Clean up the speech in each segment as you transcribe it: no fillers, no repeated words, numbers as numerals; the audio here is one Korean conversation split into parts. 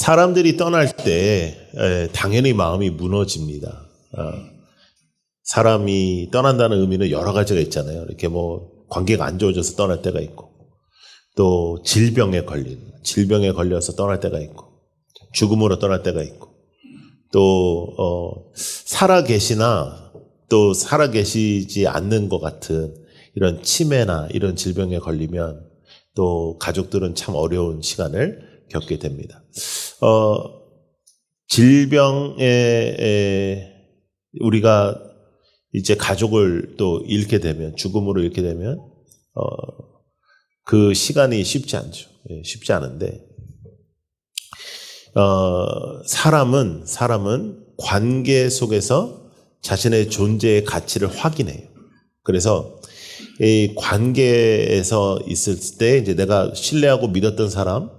사람들이 떠날 때 당연히 마음이 무너집니다. 사람이 떠난다는 의미는 여러 가지가 있잖아요. 이렇게 관계가 안 좋아져서 떠날 때가 있고, 또 질병에 걸려서 떠날 때가 있고, 죽음으로 떠날 때가 있고, 또 살아계시나 또 살아계시지 않는 것 같은 이런 치매나 이런 질병에 걸리면 또 가족들은 참 어려운 시간을 겪게 됩니다. 질병에 우리가 이제 가족을 또 잃게 되면, 죽음으로 잃게 되면 그 시간이 쉽지 않죠. 쉽지 않은데 사람은 관계 속에서 자신의 존재의 가치를 확인해요. 그래서 이 관계에서 있을 때 이제 내가 신뢰하고 믿었던 사람,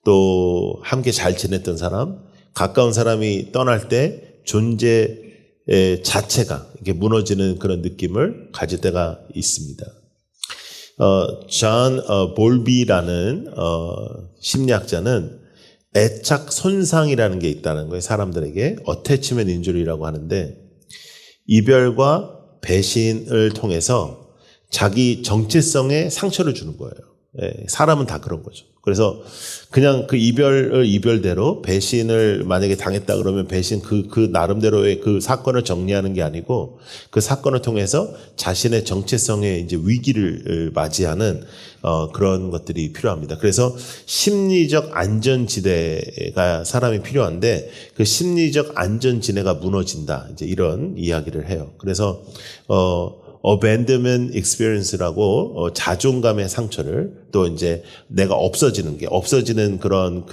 또 함께 잘 지냈던 사람, 가까운 사람이 떠날 때 존재 자체가 이렇게 무너지는 그런 느낌을 가질 때가 있습니다. 존 볼비라는 심리학자는 애착 손상이라는 게 있다는 거예요. 사람들에게 어태치먼트 인주리라고 하는데, 이별과 배신을 통해서 자기 정체성에 상처를 주는 거예요. 사람은 다 그런 거죠. 그래서 그냥 그 이별을 이별대로, 배신을 만약에 당했다 그러면 배신 그 나름대로의 그 사건을 정리하는 게 아니고, 그 사건을 통해서 자신의 정체성의 이제 위기를 맞이하는 그런 것들이 필요합니다. 그래서 심리적 안전지대가 사람이 필요한데, 그 심리적 안전지대가 무너진다, 이제 이런 이야기를 해요. 그래서 abandonment experience라고 자존감의 상처를, 또 이제 내가 없어지는 그런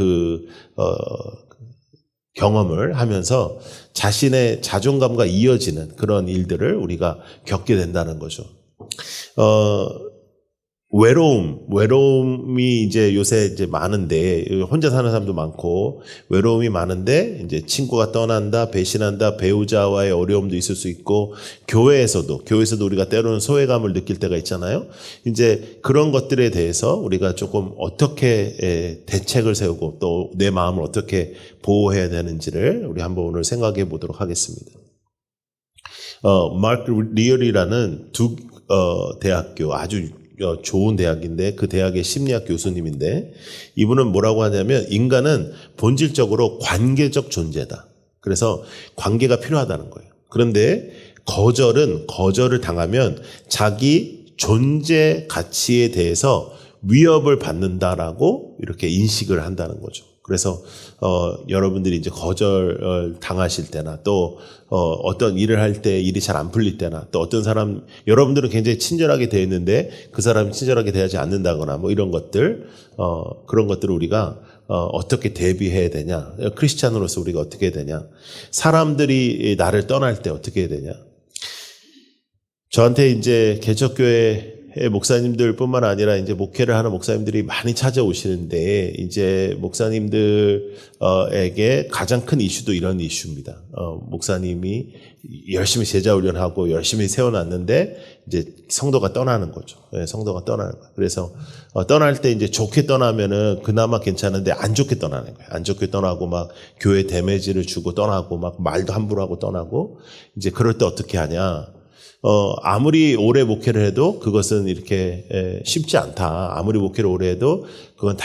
경험을 하면서 자신의 자존감과 이어지는 그런 일들을 우리가 겪게 된다는 거죠. 외로움이 이제 요새 이제 많은데, 혼자 사는 사람도 많고, 외로움이 많은데, 이제 친구가 떠난다, 배신한다, 배우자와의 어려움도 있을 수 있고, 교회에서도 우리가 때로는 소외감을 느낄 때가 있잖아요. 이제 그런 것들에 대해서 우리가 조금 어떻게 대책을 세우고 또 내 마음을 어떻게 보호해야 되는지를 우리 한번 오늘 생각해 보도록 하겠습니다. 마크 리얼이라는 대학교, 아주 좋은 대학인데, 그 대학의 심리학 교수님인데, 이분은 뭐라고 하냐면, 인간은 본질적으로 관계적 존재다. 그래서 관계가 필요하다는 거예요. 그런데 거절을 당하면 자기 존재 가치에 대해서 위협을 받는다라고 이렇게 인식을 한다는 거죠. 그래서 여러분들이 이제 거절 당하실 때나, 또 어떤 일을 할 때 일이 잘 안 풀릴 때나, 또 어떤 사람, 여러분들은 굉장히 친절하게 대해 있는데 그 사람이 친절하게 대하지 않는다거나 이런 것들, 그런 것들을 우리가 어떻게 대비해야 되냐, 크리스찬으로서 우리가 어떻게 해야 되냐, 사람들이 나를 떠날 때 어떻게 해야 되냐. 저한테 이제 개척교회 목사님들 뿐만 아니라 이제 목회를 하는 목사님들이 많이 찾아오시는데, 이제 목사님들에게 가장 큰 이슈도 이런 이슈입니다. 목사님이 열심히 제자 훈련하고 열심히 세워놨는데 이제 성도가 떠나는 거죠. 성도가 떠나는 거예요. 그래서 떠날 때 이제 좋게 떠나면은 그나마 괜찮은데, 안 좋게 떠나는 거예요. 안 좋게 떠나고 교회 데미지를 주고 떠나고 말도 함부로 하고 떠나고, 이제 그럴 때 어떻게 하냐. 아무리 오래 목회를 해도 그것은 이렇게 쉽지 않다. 아무리 목회를 오래 해도 그건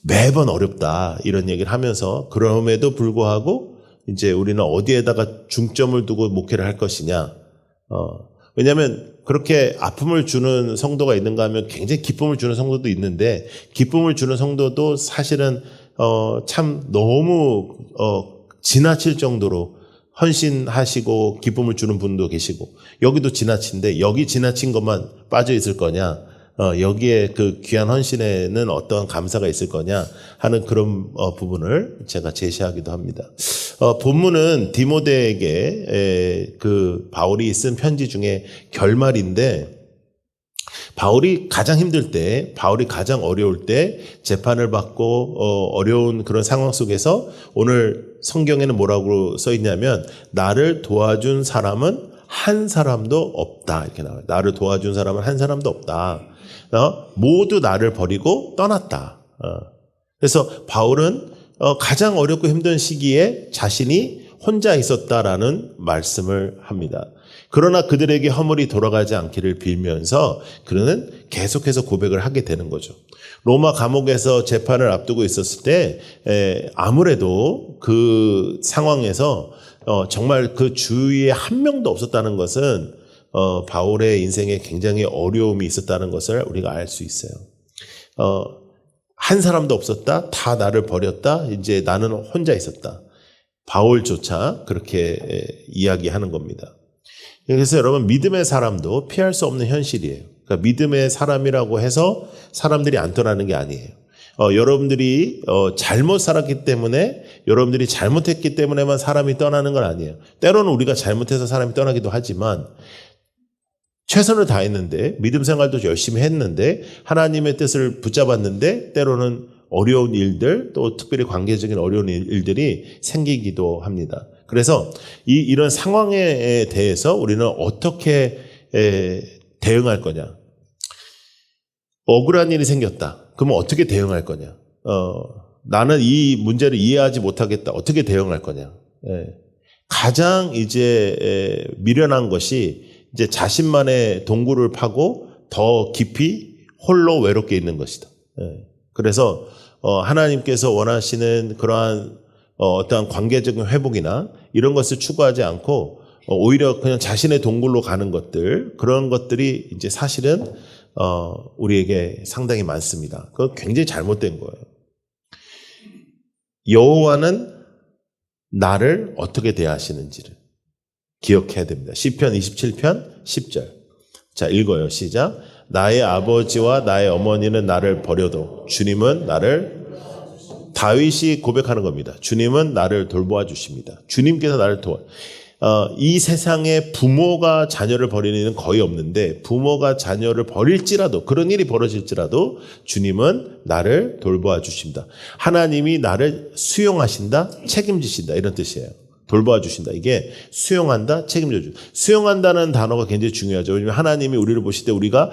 매번 어렵다. 이런 얘기를 하면서, 그럼에도 불구하고 이제 우리는 어디에다가 중점을 두고 목회를 할 것이냐. 왜냐하면 그렇게 아픔을 주는 성도가 있는가 하면 굉장히 기쁨을 주는 성도도 있는데, 기쁨을 주는 성도도 사실은 참 너무 지나칠 정도로 헌신하시고 기쁨을 주는 분도 계시고, 여기도 지나친데 여기 지나친 것만 빠져 있을 거냐, 여기에 그 귀한 헌신에는 어떤 감사가 있을 거냐 하는 그런 부분을 제가 제시하기도 합니다. 본문은 디모데에게 그 바울이 쓴 편지 중에 결말인데, 바울이 가장 힘들 때, 바울이 가장 어려울 때, 재판을 받고 어려운 그런 상황 속에서 오늘 성경에는 뭐라고 써 있냐면, 나를 도와준 사람은 한 사람도 없다, 이렇게 나와요. 나를 도와준 사람은 한 사람도 없다. 모두 나를 버리고 떠났다. 그래서 바울은 가장 어렵고 힘든 시기에 자신이 혼자 있었다라는 말씀을 합니다. 그러나 그들에게 허물이 돌아가지 않기를 빌면서 그는 계속해서 고백을 하게 되는 거죠. 로마 감옥에서 재판을 앞두고 있었을 때 아무래도 그 상황에서 정말 그 주위에 한 명도 없었다는 것은 바울의 인생에 굉장히 어려움이 있었다는 것을 우리가 알 수 있어요. 한 사람도 없었다. 다 나를 버렸다. 이제 나는 혼자 있었다. 바울조차 그렇게 이야기하는 겁니다. 그래서 여러분, 믿음의 사람도 피할 수 없는 현실이에요. 그러니까 믿음의 사람이라고 해서 사람들이 안 떠나는 게 아니에요. 여러분들이 잘못 살았기 때문에, 여러분들이 잘못했기 때문에만 사람이 떠나는 건 아니에요. 때로는 우리가 잘못해서 사람이 떠나기도 하지만 최선을 다했는데, 믿음 생활도 열심히 했는데, 하나님의 뜻을 붙잡았는데 때로는 어려운 일들, 또 특별히 관계적인 어려운 일들이 생기기도 합니다. 그래서 이런 상황에 대해서 우리는 어떻게 대응할 거냐. 억울한 일이 생겼다. 그러면 어떻게 대응할 거냐. 나는 이 문제를 이해하지 못하겠다. 어떻게 대응할 거냐. 가장 이제 미련한 것이 이제 자신만의 동굴을 파고 더 깊이 홀로 외롭게 있는 것이다. 그래서 하나님께서 원하시는 그러한 어떠한 관계적인 회복이나 이런 것을 추구하지 않고 오히려 그냥 자신의 동굴로 가는 것들, 그런 것들이 이제 사실은 우리에게 상당히 많습니다. 그건 굉장히 잘못된 거예요. 여호와는 나를 어떻게 대하시는지를 기억해야 됩니다. 시편 27편 10절. 자, 읽어요. 시작. 나의 아버지와 나의 어머니는 나를 버려도 주님은 나를, 다윗이 고백하는 겁니다. 주님은 나를 돌보아 주십니다. 주님께서 나를 이 세상에 부모가 자녀를 버리는 일은 거의 없는데, 부모가 자녀를 버릴지라도, 그런 일이 벌어질지라도 주님은 나를 돌보아 주십니다. 하나님이 나를 수용하신다, 책임지신다, 이런 뜻이에요. 돌보아 주신다. 이게 수용한다, 책임져 준다. 수용한다는 단어가 굉장히 중요하죠. 왜냐하면 하나님이 우리를 보실 때 우리가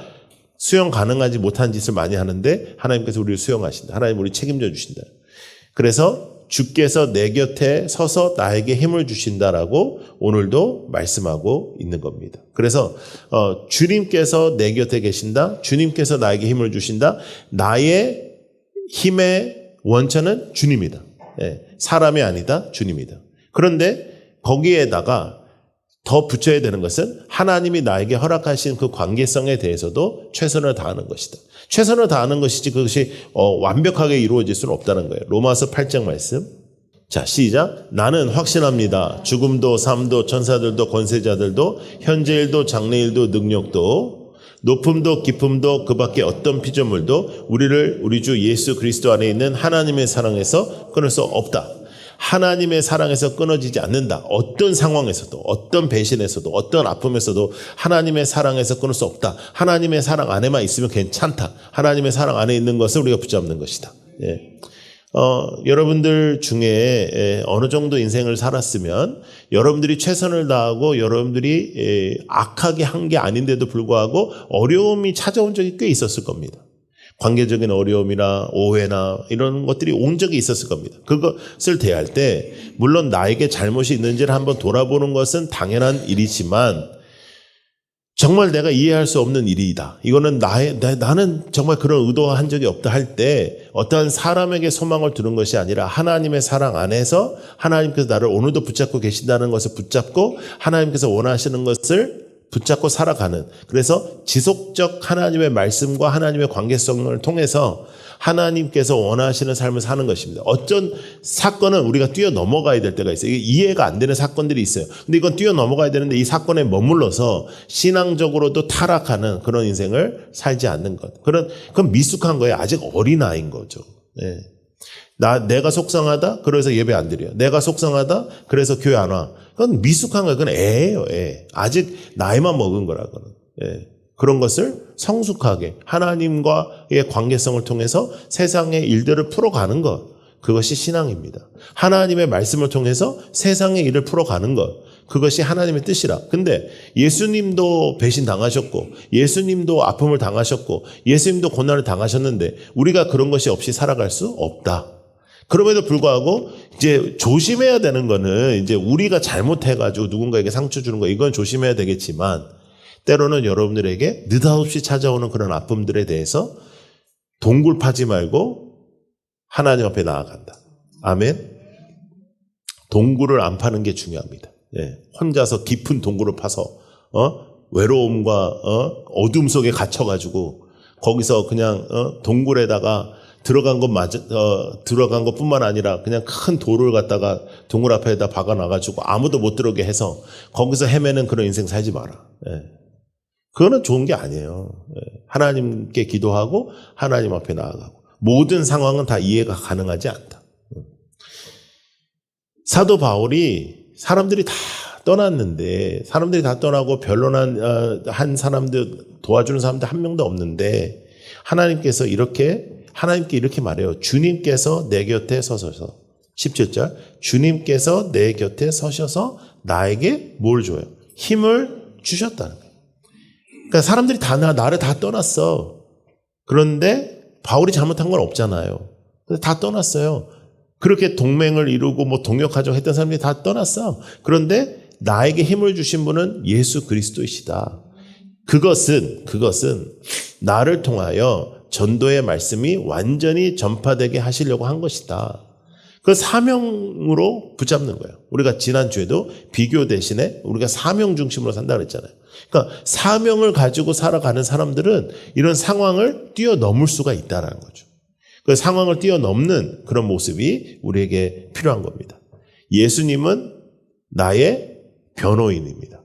수용 가능하지 못한 짓을 많이 하는데 하나님께서 우리를 수용하신다. 하나님 우리 책임져 주신다. 그래서 주께서 내 곁에 서서 나에게 힘을 주신다라고 오늘도 말씀하고 있는 겁니다. 그래서 주님께서 내 곁에 계신다. 주님께서 나에게 힘을 주신다. 나의 힘의 원천은 주님이다. 사람이 아니다. 주님이다. 그런데 거기에다가 더 붙여야 되는 것은 하나님이 나에게 허락하신 그 관계성에 대해서도 최선을 다하는 것이다. 최선을 다하는 것이지 그것이 완벽하게 이루어질 수는 없다는 거예요. 로마서 8장 말씀. 자, 시작. 나는 확신합니다. 죽음도 삶도 천사들도 권세자들도 현재일도 장래일도 능력도 높음도 깊음도 그 밖에 어떤 피조물도 우리 주 예수 그리스도 안에 있는 하나님의 사랑에서 끊을 수 없다. 하나님의 사랑에서 끊어지지 않는다. 어떤 상황에서도, 어떤 배신에서도, 어떤 아픔에서도 하나님의 사랑에서 끊을 수 없다. 하나님의 사랑 안에만 있으면 괜찮다. 하나님의 사랑 안에 있는 것을 우리가 붙잡는 것이다. 여러분들 중에 어느 정도 인생을 살았으면 여러분들이 최선을 다하고 여러분들이 악하게 한 게 아닌데도 불구하고 어려움이 찾아온 적이 꽤 있었을 겁니다. 관계적인 어려움이나 오해나 이런 것들이 온 적이 있었을 겁니다. 그것을 대할 때 물론 나에게 잘못이 있는지를 한번 돌아보는 것은 당연한 일이지만 정말 내가 이해할 수 없는 일이다. 이거는 나는 정말 그런 의도한 적이 없다 할 때 어떠한 사람에게 소망을 두는 것이 아니라 하나님의 사랑 안에서 하나님께서 나를 오늘도 붙잡고 계신다는 것을 붙잡고 하나님께서 원하시는 것을 붙잡고 살아가는, 그래서 지속적 하나님의 말씀과 하나님의 관계성을 통해서 하나님께서 원하시는 삶을 사는 것입니다. 어떤 사건은 우리가 뛰어넘어가야 될 때가 있어요. 이게 이해가 안 되는 사건들이 있어요. 근데 이건 뛰어넘어가야 되는데 이 사건에 머물러서 신앙적으로도 타락하는 그런 인생을 살지 않는 것. 그건 미숙한 거예요. 아직 어린아이인 거죠. 내가 속상하다? 그래서 예배 안 드려요. 내가 속상하다? 그래서 교회 안 와. 그건 미숙한 거예요. 그건 애예요, 애. 아직 나이만 먹은 거라고는. 그런 것을 성숙하게 하나님과의 관계성을 통해서 세상의 일들을 풀어가는 것. 그것이 신앙입니다. 하나님의 말씀을 통해서 세상의 일을 풀어가는 것. 그것이 하나님의 뜻이라. 근데 예수님도 배신 당하셨고 예수님도 아픔을 당하셨고 예수님도 고난을 당하셨는데 우리가 그런 것이 없이 살아갈 수 없다. 그럼에도 불구하고 이제 조심해야 되는 거는 이제 우리가 잘못해가지고 누군가에게 상처 주는 거 이건 조심해야 되겠지만 때로는 여러분들에게 느닷없이 찾아오는 그런 아픔들에 대해서 동굴 파지 말고 하나님 앞에 나아간다. 아멘. 동굴을 안 파는 게 중요합니다. 예, 혼자서 깊은 동굴을 파서 외로움과 어둠 속에 갇혀가지고 거기서 그냥 동굴에다가 들어간 것뿐만 아니라 그냥 큰 돌을 갖다가 동굴 앞에다 박아놔가지고 아무도 못 들어오게 해서 거기서 헤매는 그런 인생 살지 마라. 예. 그거는 좋은 게 아니에요. 예. 하나님께 기도하고 하나님 앞에 나아가고 모든 상황은 다 이해가 가능하지 않다. 사도 바울이 사람들이 다 떠났는데 사람들이 다 떠나고 변론한 한 사람들 도와주는 사람들 한 명도 없는데 하나님께 이렇게 말해요. 주님께서 내 곁에 서셔서 17절 주님께서 내 곁에 서셔서 나에게 뭘 줘요? 힘을 주셨다는 거예요. 그러니까 사람들이 나를 다 떠났어. 그런데 바울이 잘못한 건 없잖아요. 다 떠났어요. 그렇게 동맹을 이루고 동역하자고 했던 사람들이 다 떠났어. 그런데 나에게 힘을 주신 분은 예수 그리스도이시다. 그것은 나를 통하여 전도의 말씀이 완전히 전파되게 하시려고 한 것이다. 그 사명으로 붙잡는 거예요. 우리가 지난주에도 비교 대신에 우리가 사명 중심으로 산다 그랬잖아요. 그러니까 사명을 가지고 살아가는 사람들은 이런 상황을 뛰어넘을 수가 있다는 거죠. 그 상황을 뛰어넘는 그런 모습이 우리에게 필요한 겁니다. 예수님은 나의 변호인입니다.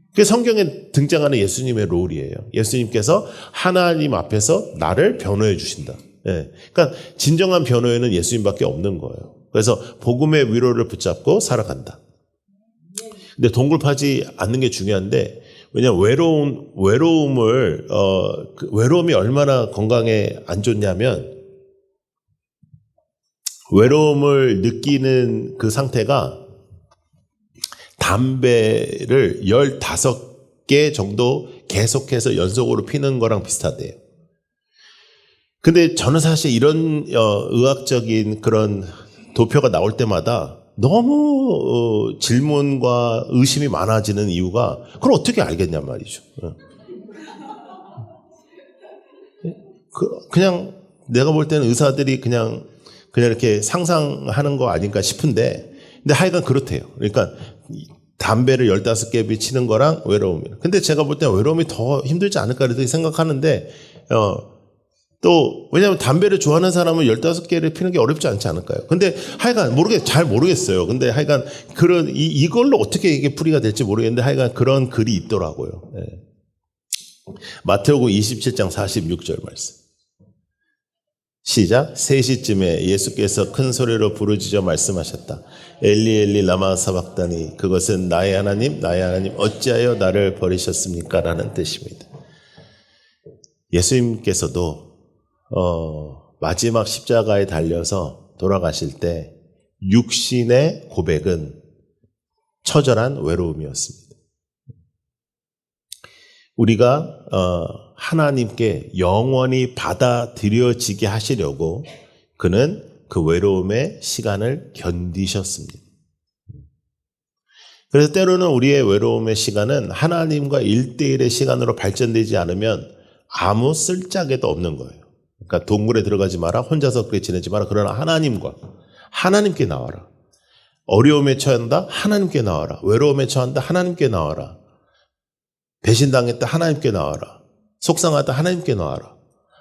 그게 성경에 등장하는 예수님의 롤이에요. 예수님께서 하나님 앞에서 나를 변호해 주신다. 예. 그러니까 진정한 변호인은 예수님밖에 없는 거예요. 그래서 복음의 위로를 붙잡고 살아간다. 근데 동굴 파지 않는 게 중요한데 왜냐하면 외로움이 얼마나 건강에 안 좋냐면 외로움을 느끼는 그 상태가 담배를 15개 정도 계속해서 연속으로 피는 거랑 비슷하대요. 근데 저는 사실 이런 의학적인 그런 도표가 나올 때마다 너무 질문과 의심이 많아지는 이유가 그걸 어떻게 알겠냔 말이죠. 그냥 내가 볼 때는 의사들이 그냥 이렇게 상상하는 거 아닌가 싶은데 근데 하여간 그렇대요. 그러니까 담배를 15개 치는 거랑 외로움이랑. 근데 제가 볼 때는 외로움이 더 힘들지 않을까 이렇게 생각하는데 또 왜냐하면 담배를 좋아하는 사람은 15개를 피는 게 어렵지 않지 않을까요? 근데 하여간 잘 모르겠어요. 근데 하여간 이걸로 어떻게 이게 풀이가 될지 모르겠는데 하여간 그런 글이 있더라고요. 네. 마태복음 27장 46절 말씀. 시작. 3시쯤에 예수께서 큰 소리로 부르짖어 말씀하셨다. 엘리 엘리 라마 사박다니. 그것은 나의 하나님 어찌하여 나를 버리셨습니까? 라는 뜻입니다. 예수님께서도 마지막 십자가에 달려서 돌아가실 때 육신의 고백은 처절한 외로움이었습니다. 우리가 하나님께 영원히 받아들여지게 하시려고 그는 그 외로움의 시간을 견디셨습니다. 그래서 때로는 우리의 외로움의 시간은 하나님과 1대1의 시간으로 발전되지 않으면 아무 쓸짝에도 없는 거예요. 그러니까 동굴에 들어가지 마라, 혼자서 그렇게 지내지 마라. 그러나 하나님께 나와라. 어려움에 처한다? 하나님께 나와라. 외로움에 처한다? 하나님께 나와라. 배신당했다? 하나님께 나와라. 속상하다? 하나님께 나와라.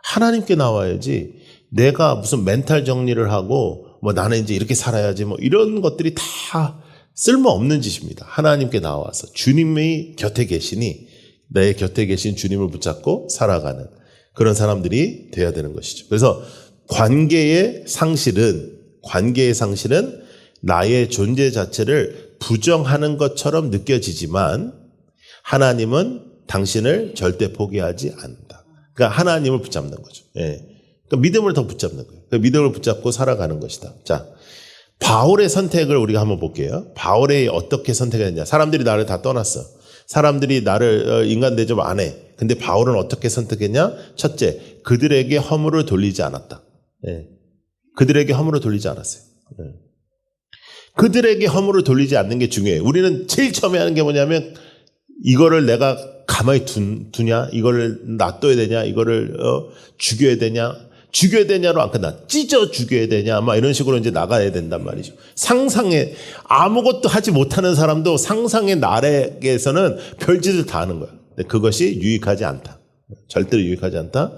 하나님께 나와야지 내가 무슨 멘탈 정리를 하고 나는 이제 이렇게 살아야지 이런 것들이 다 쓸모없는 짓입니다. 하나님께 나와서 주님의 곁에 계시니 내 곁에 계신 주님을 붙잡고 살아가는 그런 사람들이 돼야 되는 것이죠. 그래서 관계의 상실은 나의 존재 자체를 부정하는 것처럼 느껴지지만 하나님은 당신을 절대 포기하지 않는다. 그러니까 하나님을 붙잡는 거죠. 예. 그러니까 믿음을 더 붙잡는 거예요. 그러니까 믿음을 붙잡고 살아가는 것이다. 자, 바울의 선택을 우리가 한번 볼게요. 바울이 어떻게 선택했냐. 사람들이 나를 다 떠났어. 사람들이 나를 인간 대접 안 해. 근데 바울은 어떻게 선택했냐? 첫째, 그들에게 허물을 돌리지 않았다. 예. 그들에게 허물을 돌리지 않았어요. 예. 그들에게 허물을 돌리지 않는 게 중요해요. 우리는 제일 처음에 하는 게 뭐냐면 이거를 내가 가만히 두냐? 이거를 놔둬야 되냐? 이거를 죽여야 되냐? 죽여야 되냐로 안 끝나. 찢어 죽여야 되냐? 막 이런 식으로 이제 나가야 된단 말이죠. 상상에 아무것도 하지 못하는 사람도 상상의 나락에서는 별짓을 다 하는 거야. 근데 그것이 유익하지 않다. 절대로 유익하지 않다.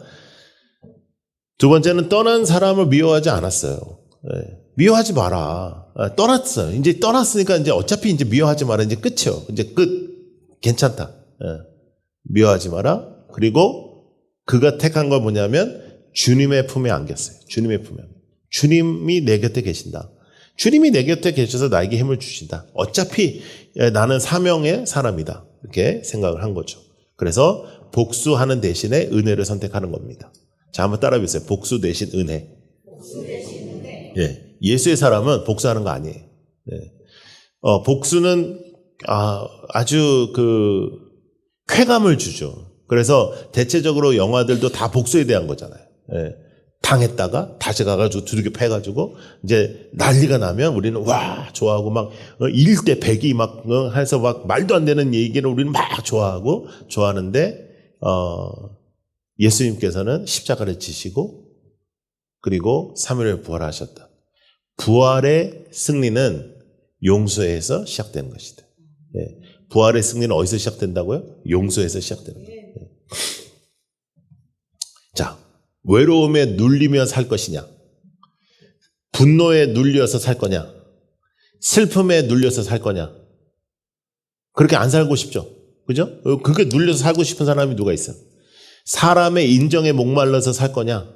두 번째는 떠난 사람을 미워하지 않았어요. 네. 미워하지 마라. 떠났어. 이제 떠났으니까 이제 어차피 이제 미워하지 마라. 이제 끝이요. 이제 끝. 괜찮다. 네. 미워하지 마라. 그리고 그가 택한 건 뭐냐면 주님의 품에 안겼어요. 주님의 품에. 주님이 내 곁에 계신다. 주님이 내 곁에 계셔서 나에게 힘을 주신다. 어차피 나는 사명의 사람이다. 이렇게 생각을 한 거죠. 그래서 복수하는 대신에 은혜를 선택하는 겁니다. 자, 한번 따라해 보세요. 복수 대신 은혜. 복수 대신 은혜. 예. 예수의 사람은 복수하는 거 아니에요. 예. 복수는 아주 쾌감을 주죠. 그래서 대체적으로 영화들도 다 복수에 대한 거잖아요. 예. 당했다가 다시 가가지고 두들겨 패가지고 이제 난리가 나면 우리는 와 좋아하고 막 1대 100이 막 해서 막 말도 안 되는 얘기를 우리는 막 좋아하는데 예수님께서는 십자가를 지시고 그리고 3일을 부활하셨다. 부활의 승리는 용서에서 시작되는 것이다. 예. 부활의 승리는 어디서 시작된다고요? 용서에서 시작되는 거예요. 예. 자, 외로움에 눌리며 살 것이냐? 분노에 눌려서 살 거냐? 슬픔에 눌려서 살 거냐? 그렇게 안 살고 싶죠? 그죠? 그렇게 눌려서 살고 싶은 사람이 누가 있어? 사람의 인정에 목말라서 살 거냐?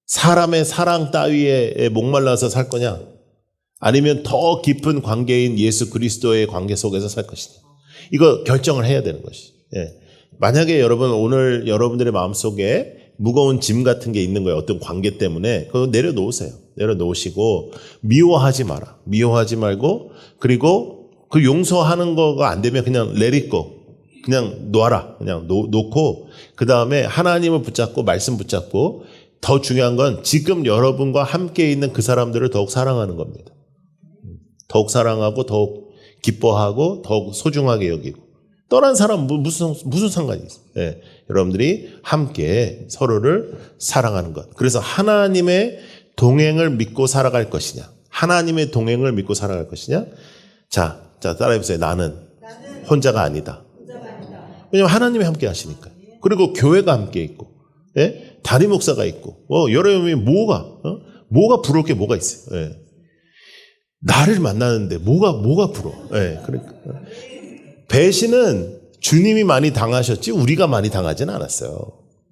사람의 사랑 따위에 목말라서 살 거냐? 아니면 더 깊은 관계인 예수 그리스도의 관계 속에서 살 것이냐? 이거 결정을 해야 되는 것이. 예. 만약에 여러분 오늘 여러분들의 마음속에 무거운 짐 같은 게 있는 거예요. 어떤 관계 때문에 그거 내려놓으세요. 내려놓으시고 미워하지 마라. 미워하지 말고 그리고 그 용서하는 거가 안 되면 그냥 let it go. 그냥 놔라. 그냥 놓고 그 다음에 하나님을 붙잡고 말씀 붙잡고 더 중요한 건 지금 여러분과 함께 있는 그 사람들을 더욱 사랑하는 겁니다. 더욱 사랑하고 더욱 기뻐하고 더욱 소중하게 여기고 떠난 사람 무슨 상관이 있어요? 예, 여러분들이 함께 서로를 사랑하는 것. 그래서 하나님의 동행을 믿고 살아갈 것이냐? 하나님의 동행을 믿고 살아갈 것이냐? 자 따라해보세요. 나는 혼자가 아니다. 왜냐하면 하나님이 함께 하시니까. 그리고 교회가 함께 있고, 예? 담임 목사가 있고, 여러분이 뭐가 부러울 게 뭐가 있어요? 예. 나를 만나는데 뭐가 부러워? 예, 그러니까. 배신은 주님이 많이 당하셨지 우리가 많이 당하지는 않았어요.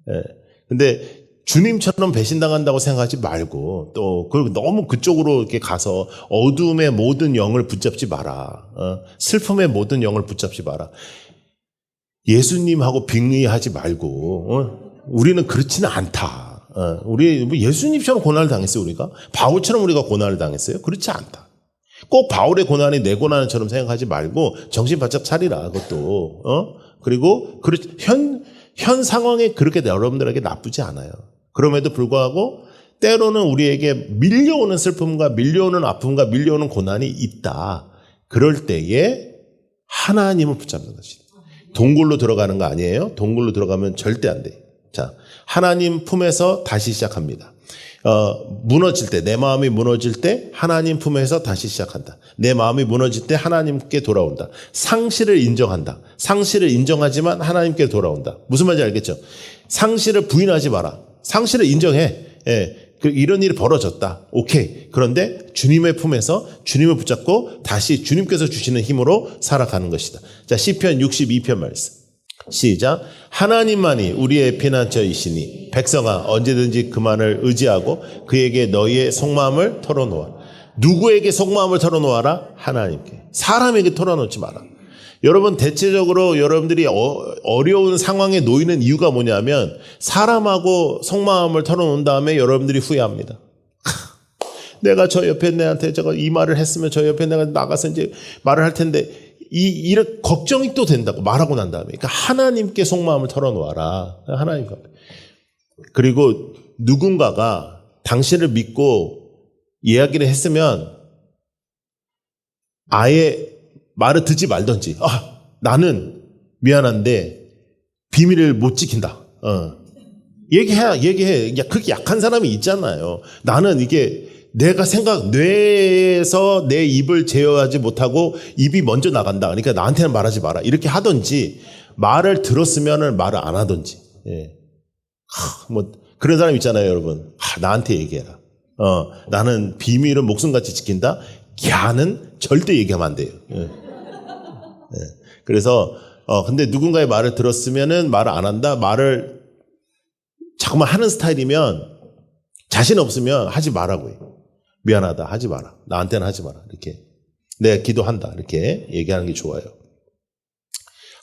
예. 근데 주님처럼 배신당한다고 생각하지 말고 또 너무 그쪽으로 이렇게 가서 어둠의 모든 영을 붙잡지 마라. 슬픔의 모든 영을 붙잡지 마라. 예수님하고 빙의하지 말고 우리는 그렇지는 않다. 우리 예수님처럼 고난을 당했어요. 우리가 바울처럼 우리가 고난을 당했어요. 그렇지 않다. 꼭 바울의 고난이 내 고난처럼 생각하지 말고 정신 바짝 차리라. 그것도 그리고 현 상황에 그렇게 여러분들에게 나쁘지 않아요. 그럼에도 불구하고 때로는 우리에게 밀려오는 슬픔과 밀려오는 아픔과 밀려오는 고난이 있다. 그럴 때에 하나님을 붙잡는 것이다. 동굴로 들어가는 거 아니에요. 동굴로 들어가면 절대 안 돼요. 자, 하나님 품에서 다시 시작합니다. 무너질 때, 내 마음이 무너질 때 하나님 품에서 다시 시작한다. 내 마음이 무너질 때 하나님께 돌아온다. 상실을 인정한다. 상실을 인정하지만 하나님께 돌아온다. 무슨 말인지 알겠죠? 상실을 부인하지 마라. 상실을 인정해. 예, 이런 일이 벌어졌다. 오케이. 그런데 주님의 품에서 주님을 붙잡고 다시 주님께서 주시는 힘으로 살아가는 것이다. 자, 시편 62편 말씀. 시작. 하나님만이 우리의 피난처이시니 백성아 언제든지 그만을 의지하고 그에게 너희의 속마음을 털어놓아. 누구에게 속마음을 털어놓아라? 하나님께. 사람에게 털어놓지 마라. 여러분 대체적으로 여러분들이 어려운 상황에 놓이는 이유가 뭐냐면 사람하고 속마음을 털어놓은 다음에 여러분들이 후회합니다. 내가 저 옆에 내한테 저거 이 말을 했으면 저 옆에 내가 나가서 이제 말을 할 텐데 이런 걱정이 또 된다고 말하고 난 다음에. 그러니까 하나님께 속마음을 털어놓아라. 하나님께. 그리고 누군가가 당신을 믿고 이야기를 했으면 아예 말을 듣지 말던지. 나는 미안한데 비밀을 못 지킨다. 얘기해. 그렇게 약한 사람이 있잖아요. 나는 이게 내가 뇌에서 내 입을 제어하지 못하고 입이 먼저 나간다. 그러니까 나한테는 말하지 마라. 이렇게 하던지, 말을 들었으면 말을 안 하던지. 예. 그런 사람 있잖아요, 여러분. 나한테 얘기해라. 나는 비밀은 목숨같이 지킨다. 야는 절대 얘기하면 안 돼요. 예. 예. 그래서 근데 누군가의 말을 들었으면은 말을 안 한다. 말을 자꾸만 하는 스타일이면 자신 없으면 하지 말라고요. 미안하다. 하지 마라. 나한테는 하지 마라. 이렇게. 내가 기도한다. 이렇게 얘기하는 게 좋아요.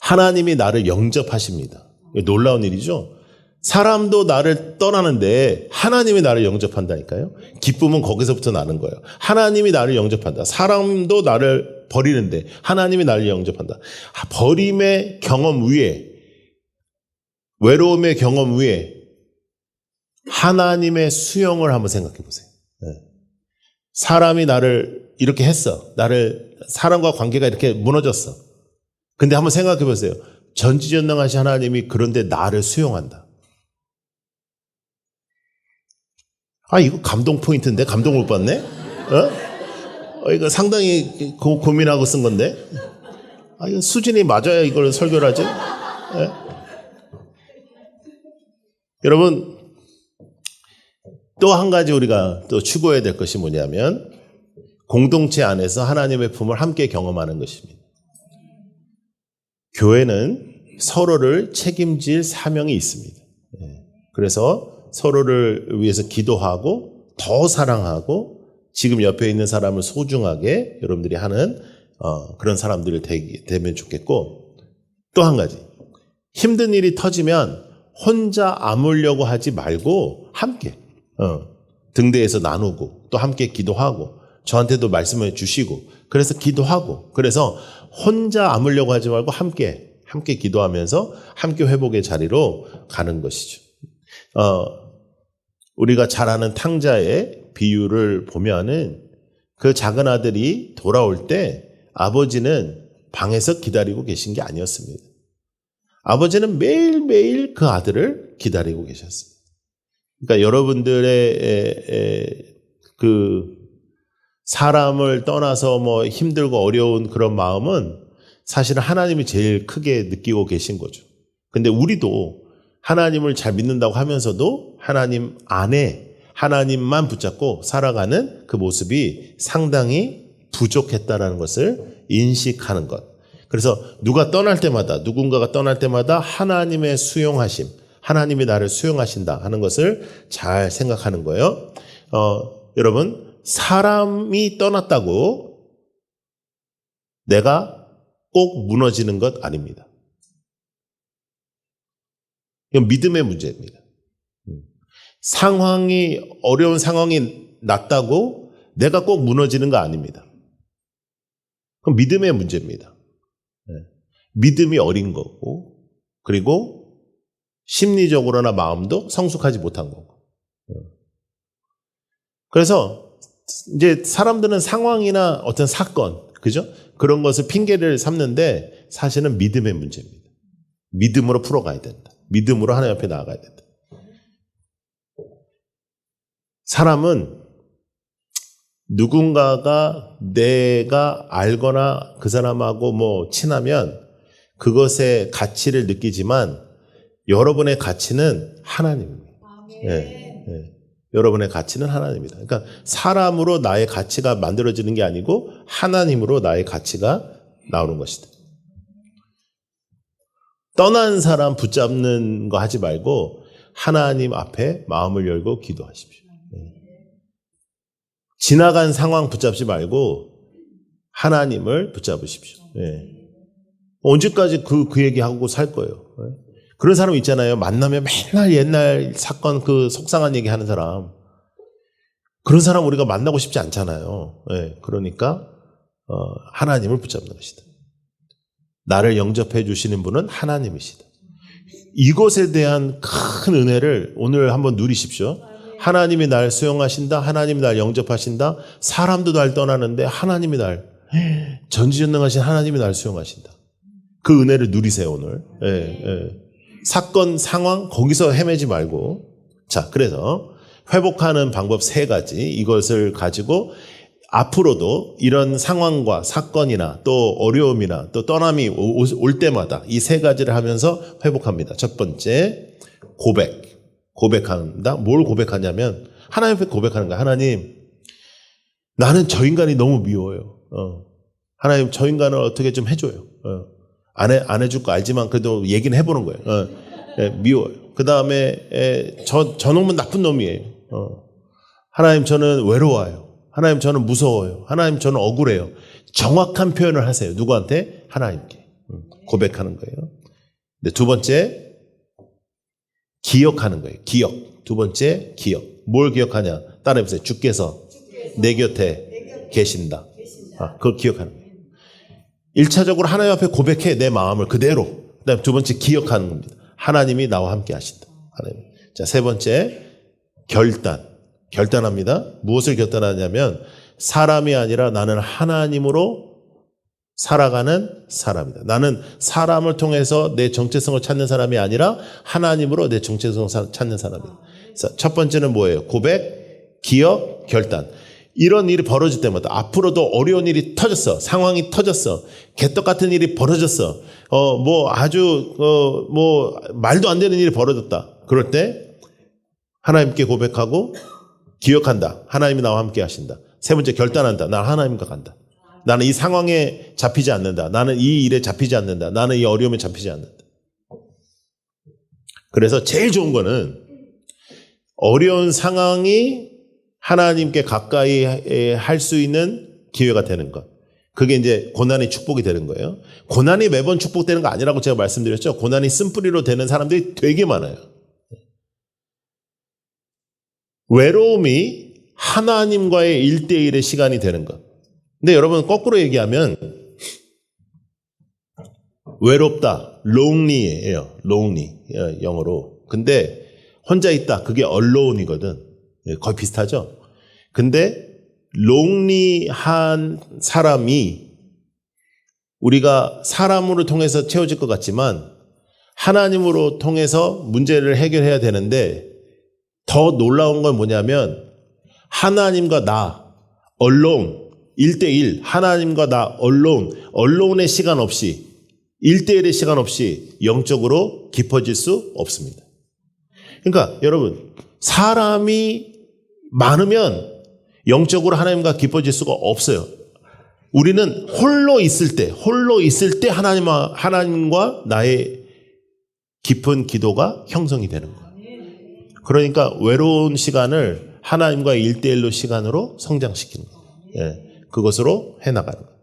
하나님이 나를 영접하십니다. 놀라운 일이죠. 사람도 나를 떠나는데 하나님이 나를 영접한다니까요. 기쁨은 거기서부터 나는 거예요. 하나님이 나를 영접한다. 사람도 나를 버리는데 하나님이 나를 영접한다. 버림의 경험 위에, 외로움의 경험 위에 하나님의 수용을 한번 생각해 보세요. 사람이 나를 이렇게 했어. 사람과 관계가 이렇게 무너졌어. 근데 한번 생각해 보세요. 전지전능하신 하나님이 그런데 나를 수용한다. 이거 감동 포인트인데? 감동 못 받네? 이거 상당히 고민하고 쓴 건데? 이거 수준이 맞아야 이걸 설교를 하지? 여러분, 또 한 가지 우리가 또 추구해야 될 것이 뭐냐면 공동체 안에서 하나님의 품을 함께 경험하는 것입니다. 교회는 서로를 책임질 사명이 있습니다. 그래서 서로를 위해서 기도하고 더 사랑하고 지금 옆에 있는 사람을 소중하게 여러분들이 하는 그런 사람들이 되면 좋겠고, 또 한 가지, 힘든 일이 터지면 혼자 아물려고 하지 말고 함께 등대에서 나누고 또 함께 기도하고 저한테도 말씀을 주시고 그래서 기도하고, 그래서 혼자 아물려고 하지 말고 함께 기도하면서 함께 회복의 자리로 가는 것이죠. 우리가 잘 아는 탕자의 비유를 보면은 그 작은 아들이 돌아올 때 아버지는 방에서 기다리고 계신 게 아니었습니다. 아버지는 매일매일 그 아들을 기다리고 계셨습니다. 그러니까 여러분들의 그 사람을 떠나서 뭐 힘들고 어려운 그런 마음은 사실은 하나님이 제일 크게 느끼고 계신 거죠. 근데 우리도 하나님을 잘 믿는다고 하면서도 하나님 안에 하나님만 붙잡고 살아가는 그 모습이 상당히 부족했다라는 것을 인식하는 것. 그래서 누군가가 떠날 때마다 하나님의 수용하심, 하나님이 나를 수용하신다 하는 것을 잘 생각하는 거예요. 여러분, 사람이 떠났다고 내가 꼭 무너지는 것 아닙니다. 이건 믿음의 문제입니다. 어려운 상황이 났다고 내가 꼭 무너지는 거 아닙니다. 그건 믿음의 문제입니다. 믿음이 어린 거고, 그리고 심리적으로나 마음도 성숙하지 못한 거고. 그래서 이제 사람들은 상황이나 어떤 사건, 그죠? 그런 것을 핑계를 삼는데 사실은 믿음의 문제입니다. 믿음으로 풀어가야 된다. 믿음으로 하나님 앞에 나아가야 된다. 사람은 누군가가 내가 알거나 그 사람하고 뭐 친하면 그것의 가치를 느끼지만 여러분의 가치는 하나님입니다. 여러분의 가치는 하나님입니다. 그러니까 사람으로 나의 가치가 만들어지는 게 아니고 하나님으로 나의 가치가 나오는 것이다. 떠난 사람 붙잡는 거 하지 말고 하나님 앞에 마음을 열고 기도하십시오. 지나간 상황 붙잡지 말고 하나님을 붙잡으십시오. 언제까지 그 얘기하고 살 거예요. 그런 사람 있잖아요. 만나면 맨날 옛날 사건 그 속상한 얘기 하는 사람. 그런 사람 우리가 만나고 싶지 않잖아요. 예, 그러니까 하나님을 붙잡는 것이다. 나를 영접해 주시는 분은 하나님이시다. 이것에 대한 큰 은혜를 오늘 한번 누리십시오. 하나님이 날 수용하신다. 하나님이 날 영접하신다. 사람도 날 떠나는데 하나님이 날, 전지전능하신 하나님이 날 수용하신다. 그 은혜를 누리세요, 오늘. 예, 예. 사건, 상황, 거기서 헤매지 말고. 자, 그래서 회복하는 방법 3가지. 이것을 가지고 앞으로도 이런 상황과 사건이나 또 어려움이나 또 떠남이 올 때마다 이 3가지를 하면서 회복합니다. 첫 번째, 고백한다. 뭘 고백하냐면 하나님 앞에 고백하는 거야. 하나님, 나는 저 인간이 너무 미워요. 하나님, 저 인간을 어떻게 좀 해줘요. 안 해줄 거 알지만 그래도 얘기는 해보는 거예요. 미워요. 그 다음에 저놈은 나쁜 놈이에요. 하나님, 저는 외로워요. 하나님, 저는 무서워요. 하나님, 저는 억울해요. 정확한 표현을 하세요. 누구한테? 하나님께. 고백하는 거예요. 근데 2번째, 기억하는 거예요. 기억. 2번째, 기억. 뭘 기억하냐? 따라해보세요. 주께서 내 곁에 계신다. 그걸 기억하는 거예요. 1차적으로 하나님 앞에 고백해. 내 마음을 그대로. 그 다음에 2번째, 기억하는 겁니다. 하나님이 나와 함께 하신다. 하나님. 자, 3번째, 결단합니다. 무엇을 결단하냐면 사람이 아니라 나는 하나님으로 살아가는 사람이다. 나는 사람을 통해서 내 정체성을 찾는 사람이 아니라 하나님으로 내 정체성을 찾는 사람이다. 첫 번째는 뭐예요? 고백, 기억, 결단. 이런 일이 벌어질 때마다 앞으로도 어려운 일이 터졌어. 상황이 터졌어. 개떡 같은 일이 벌어졌어. 말도 안 되는 일이 벌어졌다. 그럴 때 하나님께 고백하고 기억한다. 하나님이 나와 함께 하신다. 3번째, 결단한다. 난 하나님과 간다. 나는 이 상황에 잡히지 않는다. 나는 이 일에 잡히지 않는다. 나는 이 어려움에 잡히지 않는다. 그래서 제일 좋은 거는 어려운 상황이 하나님께 가까이 할 수 있는 기회가 되는 것. 그게 이제 고난의 축복이 되는 거예요. 고난이 매번 축복되는 거 아니라고 제가 말씀드렸죠. 고난이 쓴뿌리로 되는 사람들이 되게 많아요. 외로움이 하나님과의 1대1의 시간이 되는 것. 근데 여러분, 거꾸로 얘기하면 외롭다, lonely예요. lonely, 영어로. 근데 혼자 있다, 그게 alone이거든. 거의 비슷하죠. 근데 lonely한 사람이 우리가 사람으로 통해서 채워질 것 같지만 하나님으로 통해서 문제를 해결해야 되는데, 더 놀라운 건 뭐냐면 하나님과 나 alone 1대1 하나님과 나 allone의 시간 없이 1대1의 시간 없이 영적으로 깊어질 수 없습니다. 그러니까 여러분, 사람이 많으면 영적으로 하나님과 깊어질 수가 없어요. 우리는 홀로 있을 때 하나님과 나의 깊은 기도가 형성이 되는 거예요. 그러니까 외로운 시간을 하나님과의 1대1로 시간으로 성장시키는 거예요. 그것으로 해나가는 거예요.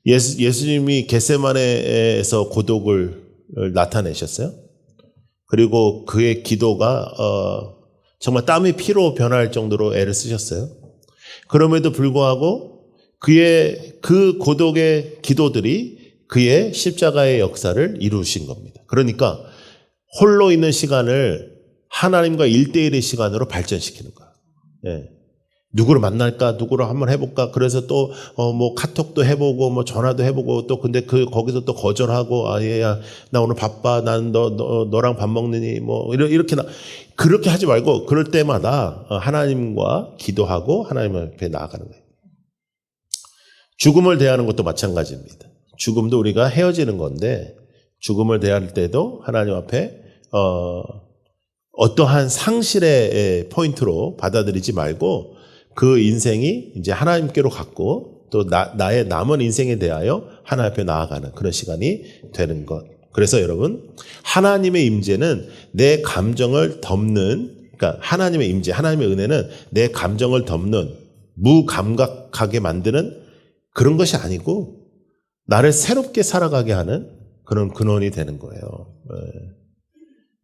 예수님이 겟세마네에서 고독을 나타내셨어요. 그리고 그의 기도가 정말 땀이 피로 변할 정도로 애를 쓰셨어요. 그럼에도 불구하고 그의 그 고독의 기도들이 그의 십자가의 역사를 이루신 겁니다. 그러니까 홀로 있는 시간을 하나님과 1대1의 시간으로 발전시키는 거야. 누구를 만날까? 누구를 한번 해볼까? 그래서 또, 카톡도 해보고, 전화도 해보고, 또, 근데 거기서 또 거절하고, 나 오늘 바빠. 난 너랑 밥 먹느니, 이렇게 그렇게 하지 말고, 그럴 때마다 하나님과 기도하고, 하나님 앞에 나아가는 거예요. 죽음을 대하는 것도 마찬가지입니다. 죽음도 우리가 헤어지는 건데, 죽음을 대할 때도 하나님 앞에, 어떠한 상실의 포인트로 받아들이지 말고 그 인생이 이제 하나님께로 갔고 또 나의 남은 인생에 대하여 하나님 앞에 나아가는 그런 시간이 되는 것. 그래서 여러분, 하나님의 임재는 내 감정을 덮는, 그러니까 하나님의 임재, 하나님의 은혜는 내 감정을 덮는, 무감각하게 만드는 그런 것이 아니고 나를 새롭게 살아가게 하는 그런 근원이 되는 거예요.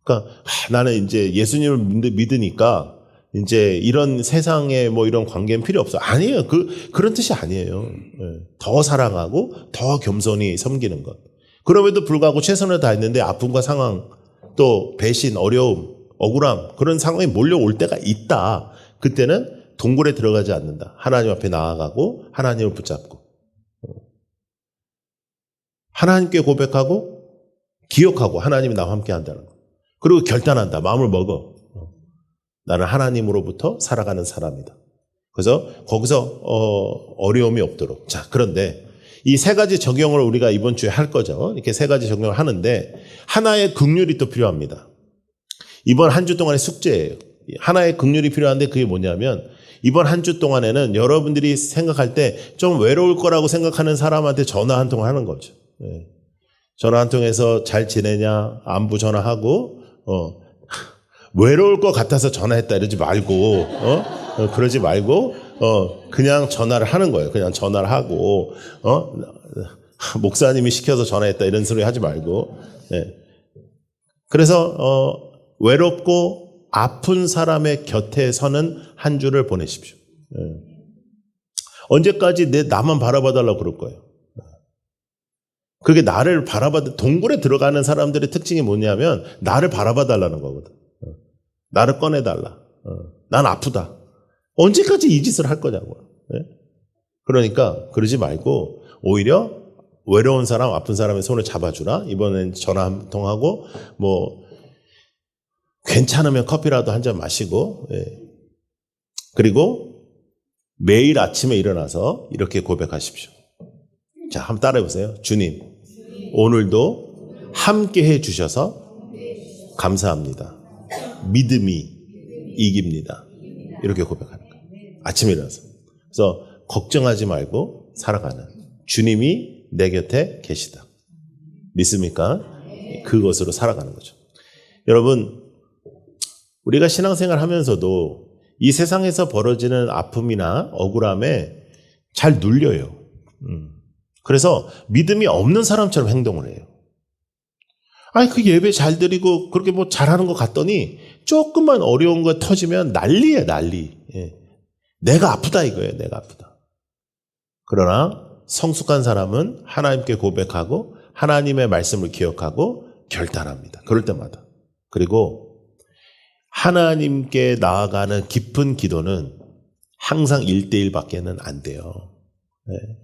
그러니까 나는 이제 예수님을 믿으니까 이제 이런 세상에 뭐 이런 관계는 필요 없어. 아니에요. 그런 뜻이 아니에요. 예. 더 사랑하고 더 겸손히 섬기는 것. 그럼에도 불구하고 최선을 다했는데 아픔과 상황, 또 배신, 어려움, 억울함 그런 상황이 몰려올 때가 있다. 그때는 동굴에 들어가지 않는다. 하나님 앞에 나아가고 하나님을 붙잡고 하나님께 고백하고 기억하고 하나님이 나와 함께 한다는 것. 그리고 결단한다. 마음을 먹어. 나는 하나님으로부터 살아가는 사람이다. 그래서 거기서 어려움이 없도록. 자, 그런데 이 세 가지 적용을 우리가 이번 주에 할 거죠. 이렇게 세 가지 적용을 하는데 하나의 긍휼이 또 필요합니다. 이번 한 주 동안의 숙제예요. 하나의 긍휼이 필요한데 그게 뭐냐면 이번 한 주 동안에는 여러분들이 생각할 때 좀 외로울 거라고 생각하는 사람한테 전화 한 통 하는 거죠. 네. 전화 한 통해서 잘 지내냐 안부 전화하고 외로울 것 같아서 전화했다 이러지 말고 그러지 말고 그냥 전화를 하는 거예요. 그냥 전화를 하고 목사님이 시켜서 전화했다 이런 소리 하지 말고. 네. 그래서 외롭고 아픈 사람의 곁에 서는 한 주를 보내십시오. 네. 언제까지 나만 바라봐달라고 그럴 거예요. 그게 나를 동굴에 들어가는 사람들의 특징이 뭐냐면 나를 바라봐달라는 거거든. 나를 꺼내달라. 난 아프다. 언제까지 이 짓을 할 거냐고요. 네? 그러니까 그러지 말고 오히려 외로운 사람, 아픈 사람의 손을 잡아주라. 이번엔 전화 한 통하고 뭐 괜찮으면 커피라도 한 잔 마시고 그리고 매일 아침에 일어나서 이렇게 고백하십시오. 자, 한번 따라해보세요. 주님, 오늘도 함께해 주셔서 감사합니다. 믿음이 이깁니다. 이렇게 고백하는 거예요. 아침에 일어나서. 그래서 걱정하지 말고 살아가는 주님이 내 곁에 계시다. 믿습니까? 그것으로 살아가는 거죠. 여러분, 우리가 신앙생활 하면서도 이 세상에서 벌어지는 아픔이나 억울함에 잘 눌려요. 그래서 믿음이 없는 사람처럼 행동을 해요. 아니, 그 예배 잘 드리고 그렇게 뭐 잘하는 것 같더니 조금만 어려운 거 터지면 난리예요, 난리. 예. 내가 아프다 이거예요, 내가 아프다. 그러나 성숙한 사람은 하나님께 고백하고 하나님의 말씀을 기억하고 결단합니다. 그럴 때마다. 그리고 하나님께 나아가는 깊은 기도는 항상 1대1밖에는 안 돼요. 예.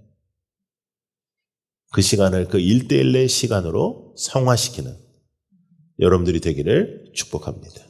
그 시간을 그 1대1의 시간으로 성화시키는 여러분들이 되기를 축복합니다.